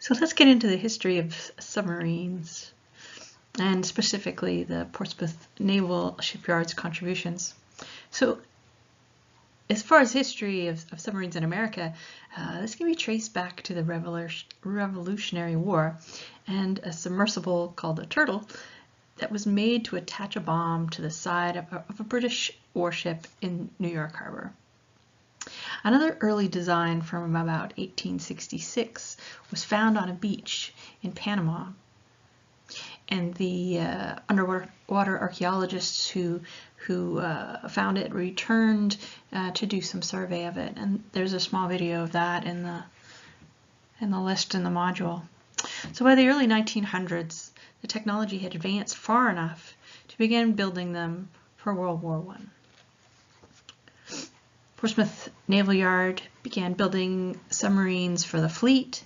So let's get into the history of submarines, and specifically the Portsmouth Naval Shipyard's contributions. So as far as history of submarines in America, this can be traced back to the Revolutionary War and a submersible called a Turtle that was made to attach a bomb to the side of a British warship in New York Harbor. Another early design from about 1866 was found on a beach in Panama, and the underwater archaeologists who found it returned to do some survey of it, and there's a small video of that in the list in the module. So by the early 1900s, the technology had advanced far enough to begin building them for World War I. Portsmouth Naval Yard began building submarines for the fleet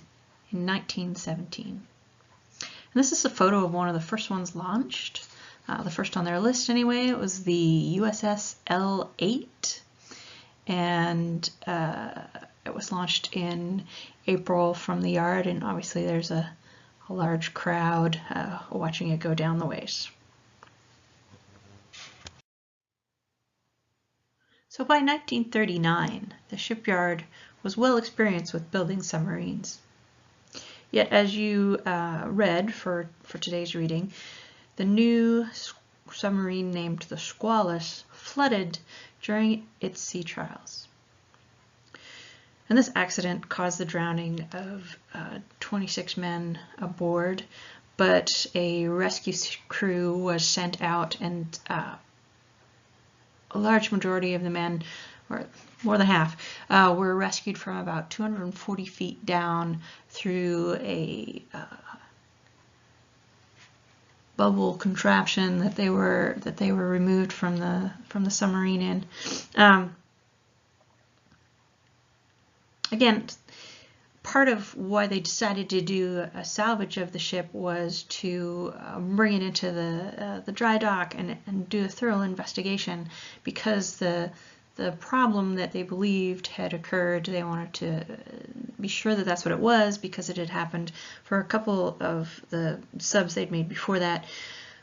in 1917. And this is a photo of one of the first ones launched, the first on their list anyway. It was the USS L1, and it was launched in April from the yard, and obviously there's a large crowd watching it go down the ways. So by 1939, the shipyard was well experienced with building submarines. Yet, as you read for today's reading, the new submarine named the Squalus flooded during its sea trials. And this accident caused the drowning of 26 men aboard, but a rescue crew was sent out, and a large majority of the men, or more than half, were rescued from about 240 feet down through a bubble contraption that they were removed from the submarine in. Again, part of why they decided to do a salvage of the ship was to bring it into the dry dock and do a thorough investigation, because the problem that they believed had occurred, they wanted to be sure that that's what it was, because it had happened for a couple of the subs they'd made before that.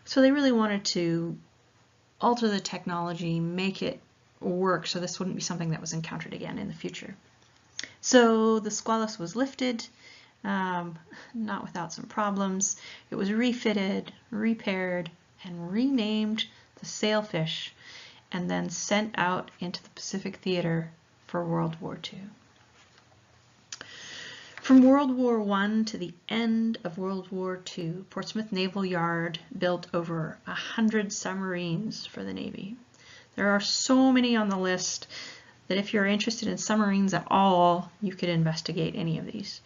So they really wanted to alter the technology, make it work so this wouldn't be something that was encountered again in the future. So the Squalus was lifted, not without some problems. It was refitted, repaired, and renamed the Sailfish, and then sent out into the Pacific Theater for World War II. From World War I to the end of World War II, Portsmouth Naval Yard built over 100 submarines for the Navy. There are so many on the list that if you're interested in submarines at all, you could investigate any of these.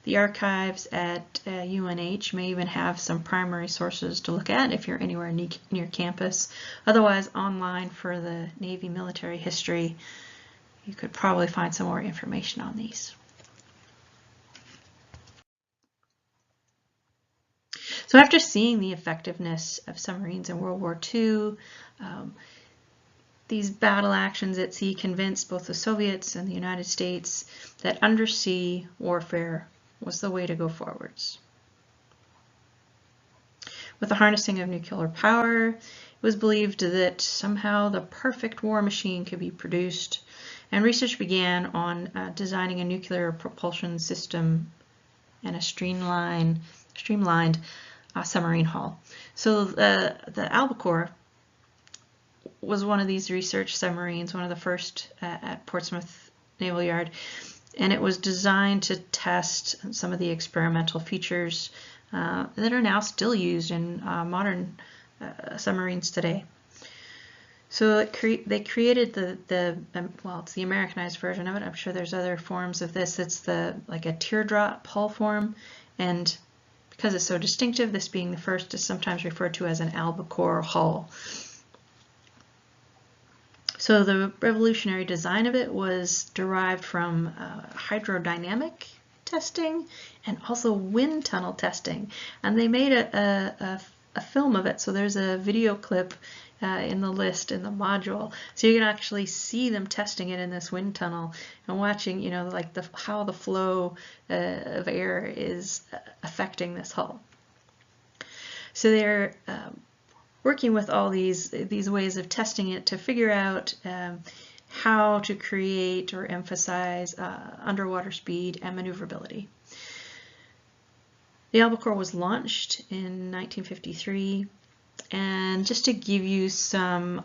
The archives at UNH may even have some primary sources to look at if you're anywhere near campus. Otherwise, online for the Navy military history, you could probably find some more information on these. So after seeing the effectiveness of submarines in World War II, these battle actions at sea convinced both the Soviets and the United States that undersea warfare was the way to go forwards. With the harnessing of nuclear power, it was believed that somehow the perfect war machine could be produced, and research began on designing a nuclear propulsion system and a streamlined submarine hull. So the Albacore was one of these research submarines, one of the first at Portsmouth Naval Yard, and it was designed to test some of the experimental features that are now still used in modern submarines today. So they created well, it's the Americanized version of it. I'm sure there's other forms of this. It's like a teardrop hull form, and because it's so distinctive, this being the first is sometimes referred to as an albacore hull. So the revolutionary design of it was derived from hydrodynamic testing and also wind tunnel testing, and they made a film of it. So there's a video clip in the list in the module, so you can actually see them testing it in this wind tunnel and watching, like how the flow of air is affecting this hull. So they're working with all these ways of testing it to figure out how to create or emphasize underwater speed and maneuverability. The albacore was launched in 1953, and just to give you some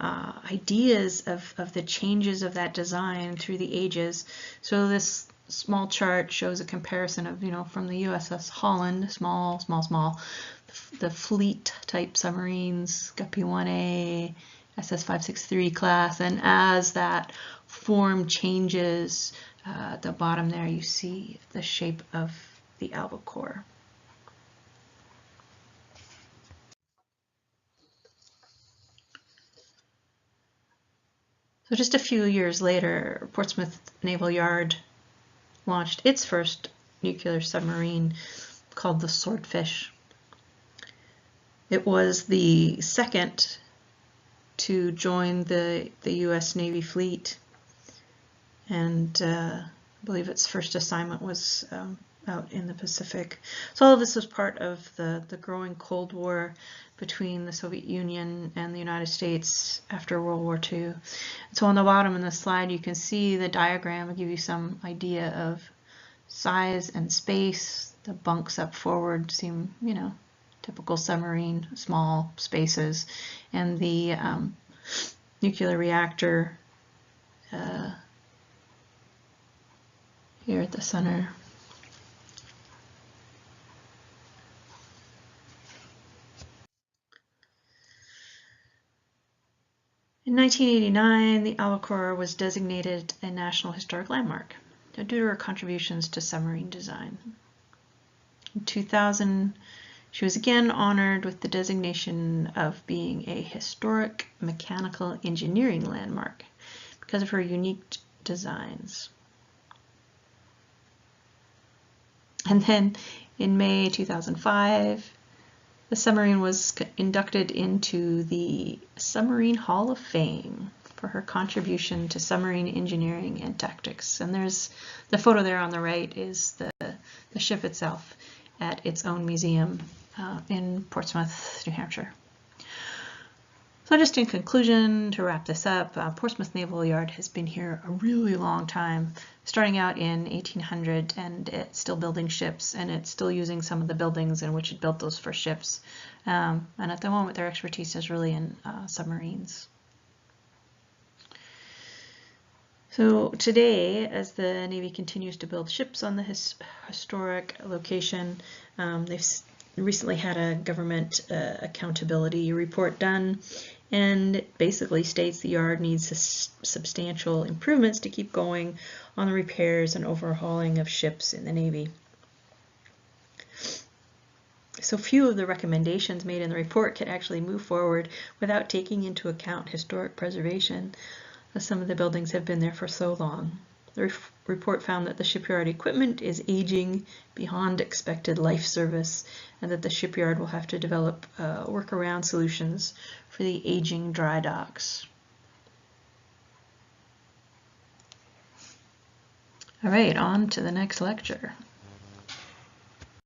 ideas of the changes of that design through the ages. So this small chart shows a comparison of, from the USS Holland, small, the fleet type submarines, Guppy 1A, SS 563 class, and as that form changes, at the bottom there you see the shape of the albacore. So just a few years later, Portsmouth Naval Yard launched its first nuclear submarine called the Swordfish. It was the second to join the U.S. Navy fleet, and I believe its first assignment was out in the Pacific. So all of this was part of the growing Cold War between the Soviet Union and the United States after World War II. So on the bottom in the slide you can see the diagram. I'll give you some idea of size and space. The bunks up forward seem, typical submarine, small spaces, and the nuclear reactor here at the center. In 1989, the albacore was designated a National Historic Landmark due to her contributions to submarine design. In 2000, she was again honored with the designation of being a Historic Mechanical Engineering Landmark because of her unique designs. And then in May 2005, the submarine was inducted into the Submarine Hall of Fame for her contribution to submarine engineering and tactics. And there's the photo there on the right is the ship itself at its own museum in Portsmouth, New Hampshire. So just in conclusion, to wrap this up, Portsmouth Naval Yard has been here a really long time, starting out in 1800, and it's still building ships, and it's still using some of the buildings in which it built those first ships. And at the moment, their expertise is really in submarines. So today, as the Navy continues to build ships on the historic location, they've recently had a government accountability report done, and it basically states the yard needs substantial improvements to keep going on the repairs and overhauling of ships in the Navy. So few of the recommendations made in the report could actually move forward without taking into account historic preservation, as some of the buildings have been there for so long. The report found that the shipyard equipment is aging beyond expected life service, and that the shipyard will have to develop workaround solutions for the aging dry docks. All right, on to the next lecture.